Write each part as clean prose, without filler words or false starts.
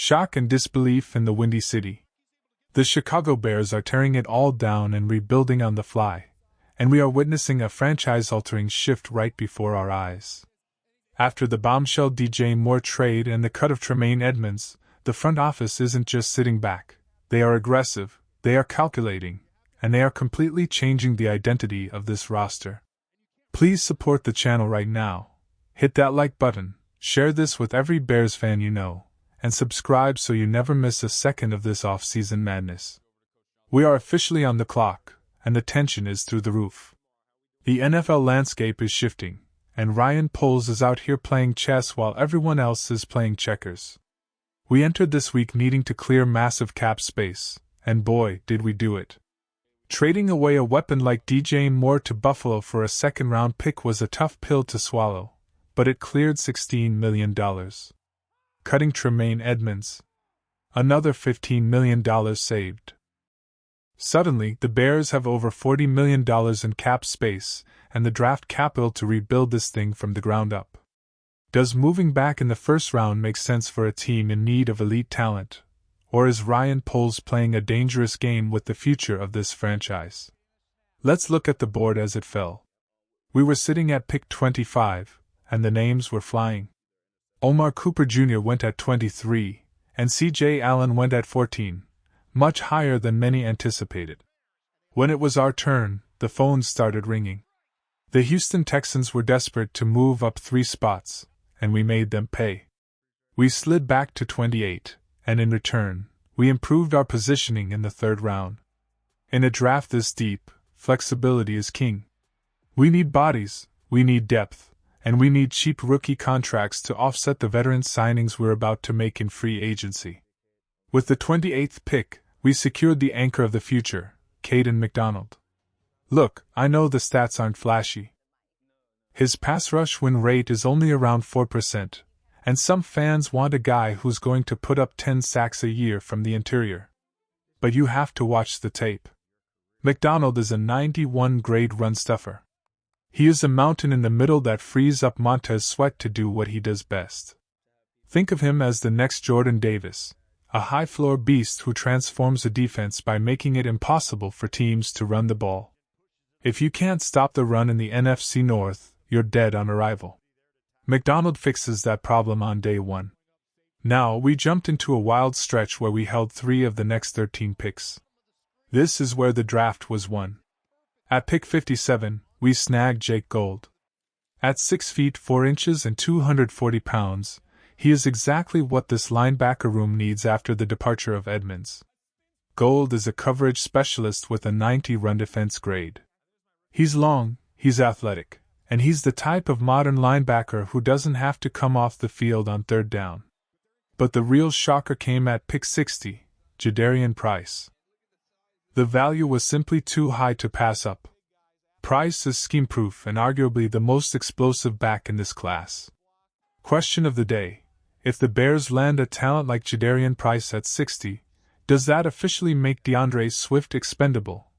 Shock and disbelief in the Windy City. The Chicago Bears are tearing it all down and rebuilding on the fly, and we are witnessing a franchise-altering shift right before our eyes. After the bombshell DJ Moore trade and the cut of Tremaine Edmunds, the front office isn't just sitting back. They are aggressive, they are calculating, and they are completely changing the identity of this roster. Please support the channel right now. Hit that like button, share this with every Bears fan you know, and subscribe so you never miss a second of this off-season madness. We are officially on the clock, and the tension is through the roof. The NFL landscape is shifting, and Ryan Poles is out here playing chess while everyone else is playing checkers. We entered this week needing to clear massive cap space, and boy, did we do it. Trading away a weapon like DJ Moore to Buffalo for a second-round pick was a tough pill to swallow, but it cleared $16 million. Cutting Tremaine Edmunds. Another $15 million saved. Suddenly, the Bears have over $40 million in cap space and the draft capital to rebuild this thing from the ground up. Does moving back in the first round make sense for a team in need of elite talent? Or is Ryan Poles playing a dangerous game with the future of this franchise? Let's look at the board as it fell. We were sitting at pick 25, and the names were flying. Omar Cooper Jr. went at 23, and C.J. Allen went at 14, much higher than many anticipated. When it was our turn, the phones started ringing. The Houston Texans were desperate to move up 3 spots, and we made them pay. We slid back to 28, and in return, we improved our positioning in the third round. In a draft this deep, flexibility is king. We need bodies, we need depth, and we need cheap rookie contracts to offset the veteran signings we're about to make in free agency. With the 28th pick, we secured the anchor of the future, Caden McDonald. Look, I know the stats aren't flashy. His pass rush win rate is only around 4%, and some fans want a guy who's going to put up 10 sacks a year from the interior. But you have to watch the tape. McDonald is a 91 grade run stuffer. He is a mountain in the middle that frees up Montez Sweat to do what he does best. Think of him as the next Jordan Davis, a high-floor beast who transforms a defense by making it impossible for teams to run the ball. If you can't stop the run in the NFC North, you're dead on arrival. McDonald fixes that problem on day 1. Now we jumped into a wild stretch where we held 3 of the next 13 picks. This is where the draft was won. At pick 57, we snagged Jake Gold. At 6 feet 4 inches and 240 pounds, he is exactly what this linebacker room needs after the departure of Edmunds. Gold is a coverage specialist with a 90 run defense grade. He's long, he's athletic, and he's the type of modern linebacker who doesn't have to come off the field on third down. But the real shocker came at pick 60, Jadarian Price. The value was simply too high to pass up. Price is scheme-proof and arguably the most explosive back in this class. Question of the day: if the Bears land a talent like Jadarian Price at 60, does that officially make DeAndre Swift expendable?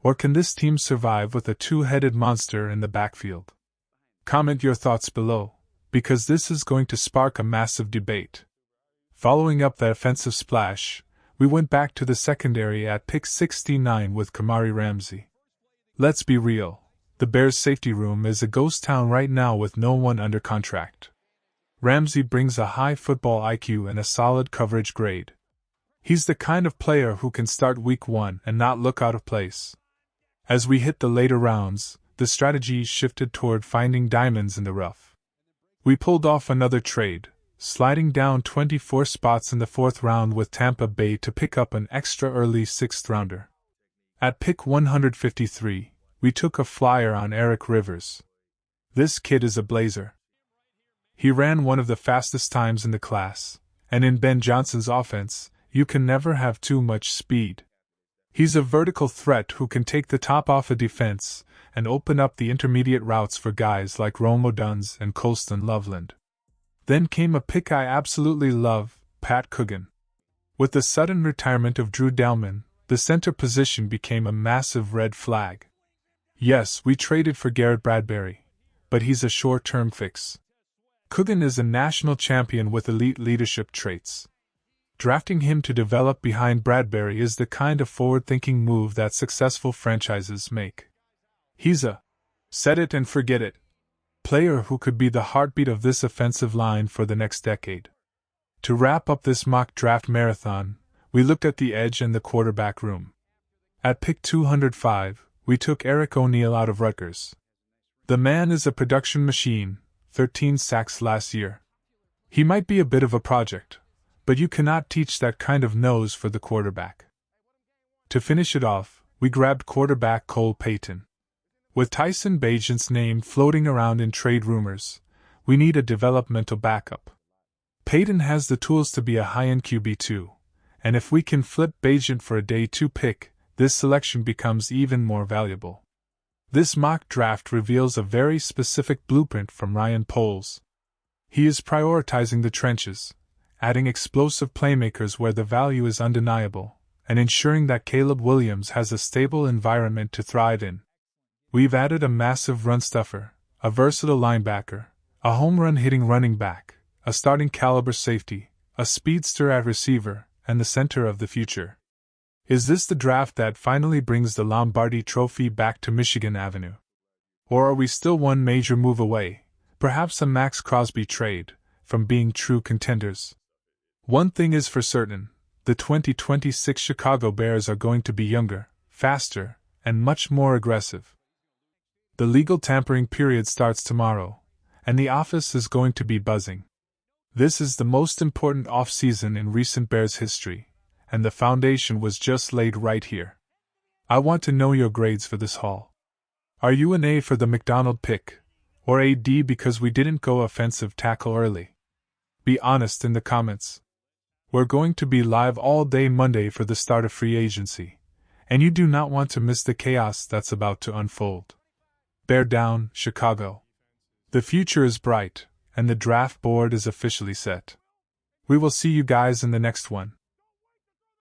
Or can this team survive with a two-headed monster in the backfield? Comment your thoughts below, because this is going to spark a massive debate. Following up that offensive splash, we went back to the secondary at pick 69 with Kamari Ramsey. Let's be real, the Bears' safety room is a ghost town right now with no one under contract. Ramsey brings a high football IQ and a solid coverage grade. He's the kind of player who can start week 1 and not look out of place. As we hit the later rounds, the strategy shifted toward finding diamonds in the rough. We pulled off another trade, sliding down 24 spots in the 4th round with Tampa Bay to pick up an extra early 6th rounder. At pick 153, we took a flyer on Eric Rivers. This kid is a blazer. He ran one of the fastest times in the class, and in Ben Johnson's offense, you can never have too much speed. He's a vertical threat who can take the top off a defense and open up the intermediate routes for guys like Rome Odunze and Colston Loveland. Then came a pick I absolutely love, Pat Coogan. With the sudden retirement of Drew Dalman, the center position became a massive red flag. Yes, we traded for Garrett Bradbury, but he's a short-term fix. Coogan is a national champion with elite leadership traits. Drafting him to develop behind Bradbury is the kind of forward-thinking move that successful franchises make. He's a set it and forget it player who could be the heartbeat of this offensive line for the next decade. To wrap up this mock draft marathon, we looked at the edge and the quarterback room. At pick 205, we took Eric O'Neill out of Rutgers. The man is a production machine, 13 sacks last year. He might be a bit of a project, but you cannot teach that kind of nose for the quarterback. To finish it off, we grabbed quarterback Cole Payton. With Tyson Bagent's name floating around in trade rumors, we need a developmental backup. Payton has the tools to be a high-end QB2, and if we can flip Bagent for a day 2 pick, this selection becomes even more valuable. This mock draft reveals a very specific blueprint from Ryan Poles. He is prioritizing the trenches, adding explosive playmakers where the value is undeniable, and ensuring that Caleb Williams has a stable environment to thrive in. We've added a massive run stuffer, a versatile linebacker, a home run hitting running back, a starting caliber safety, a speedster at receiver, and the center of the future. Is this the draft that finally brings the Lombardi Trophy back to Michigan Avenue? Or are we still one major move away, perhaps a Max Crosby trade, from being true contenders? One thing is for certain, the 2026 Chicago Bears are going to be younger, faster, and much more aggressive. The legal tampering period starts tomorrow, and the office is going to be buzzing. This is the most important off-season in recent Bears history, and the foundation was just laid right here. I want to know your grades for this haul. Are you an A for the McDonald pick, or a D because we didn't go offensive tackle early? Be honest in the comments. We're going to be live all day Monday for the start of free agency, and you do not want to miss the chaos that's about to unfold. Bear down, Chicago. The future is bright, and the draft board is officially set. We will see you guys in the next one.